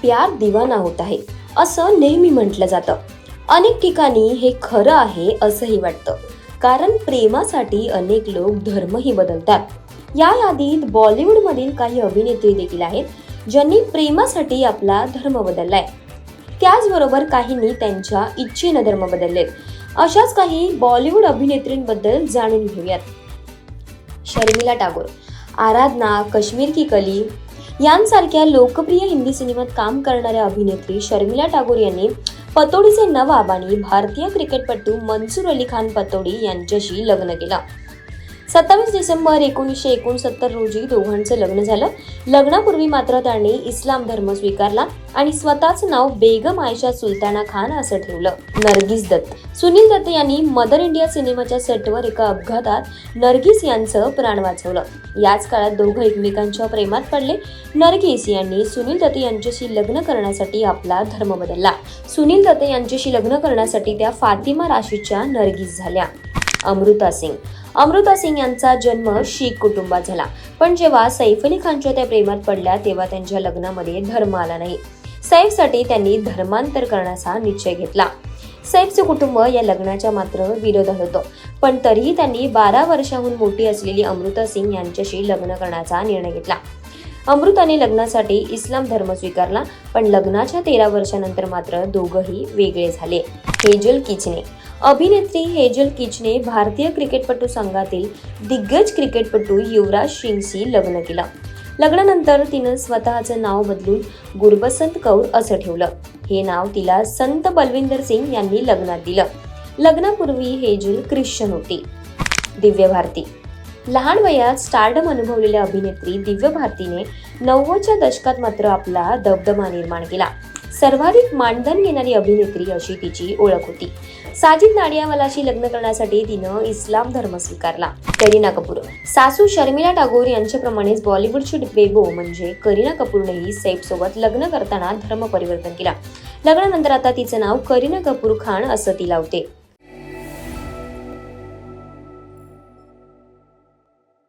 प्यार दिवाना होता है असं नेहमी म्हटलं जातं. अनेक ठिकाणी हे खरं आहे असंही वाटतं, कारण प्रेमासाठी अनेक लोक धर्मही बदलतात. या यादीत बॉलिवूडमधील काही अभिनेत्री देखील आहेत ज्यांनी प्रेमासाठी आपला धर्म बदललाय. त्याचबरोबर काहींनी त्यांच्या इच्छेनं धर्म बदललेत. अशाच काही बॉलिवूड अभिनेत्रींबद्दल जाणून घेऊयात. शर्मिला टागोर, आराधना, कश्मीर की कली यांसारख्या लोकप्रिय हिंदी सिनेमात काम करणाऱ्या अभिनेत्री शर्मिला टागोर यांनी पतौडीचे नवाब आणि भारतीय क्रिकेटपटू मनसूर अली खान पतौडी यांच्याशी लग्न केलं. 27 डिसेंबर 1969 रोजी दोघांचं लग्न झालं. लग्नापूर्वी मात्र त्यांनी इस्लाम धर्म स्वीकारला आणि स्वतःच नाव बेगम आयशा सुलताना खान असं ठेवलं. नर्गिस दत्त, सुनील दत्त यांनी मदर इंडिया सिनेमाच्या सेटवर एका अपघातात नर्गिस यांचं प्राण वाचवलं. याच काळात दोघं एकमेकांच्या प्रेमात पडले. नर्गिस यांनी सुनील दत्त यांच्याशी लग्न करण्यासाठी आपला धर्म बदलला. सुनील दत्त यांच्याशी लग्न करण्यासाठी त्या फातिमा राशीच्या नर्गिस झाल्या. अमृता सिंग यांचा जन्म शीख कुटुंबात झाला, पण जेव्हा सैफ अली खानच्या त्या प्रेमात पडल्या तेव्हा त्यांच्या लग्नामध्ये धर्म आला नाही. सैफसाठी त्यांनी धर्मांतर करण्याचा निश्चय घेतला. सैफचे कुटुंब या लग्नाच्या मात्र विरोधात होतं, पण तरीही त्यांनी 12 वर्षांहून मोठी असलेली अमृता सिंग यांच्याशी लग्न करण्याचा निर्णय घेतला. अमृताने लग्नासाठी इस्लाम धर्म स्वीकारला, पण लग्नाच्या 13 वर्षानंतर मात्र दोघंही वेगळे झाले. हेजल किचने, अभिनेत्री हेजल किचने भारतीय क्रिकेटपटू संघातील दिग्गज क्रिकेटपटू युवराज सिंगशी लग्न केलं. लग्नानंतर तिनं स्वतःचं नाव बदलून गुरबसंत कौर असं ठेवलं. हे नाव तिला संत बलविंदर सिंग यांनी लग्नात दिलं. लग्नापूर्वी हेजल ख्रिश्चन होती. दिव्या भारती, लहान वयात स्टारडम अनुभवलेल्या अभिनेत्री दिव्या भारतीने 90च्या दशकात मात्र आपला दबदबा निर्माण केला. सर्वाधिक मानधन घेणारी अभिनेत्री अशी तिची ओळख होती. साजिद नाडियावालाशी लग्न करण्यासाठी तिनं इस्लाम धर्म स्वीकारला. करीना कपूर, सासू शर्मिला टागोर यांच्याप्रमाणेच बॉलिवूडची बेबो म्हणजे करीना कपूरनेही सैफ सोबत लग्न करताना धर्म परिवर्तन केला. लग्नानंतर आता तिचं नाव करीना कपूर खान असं ती लावते.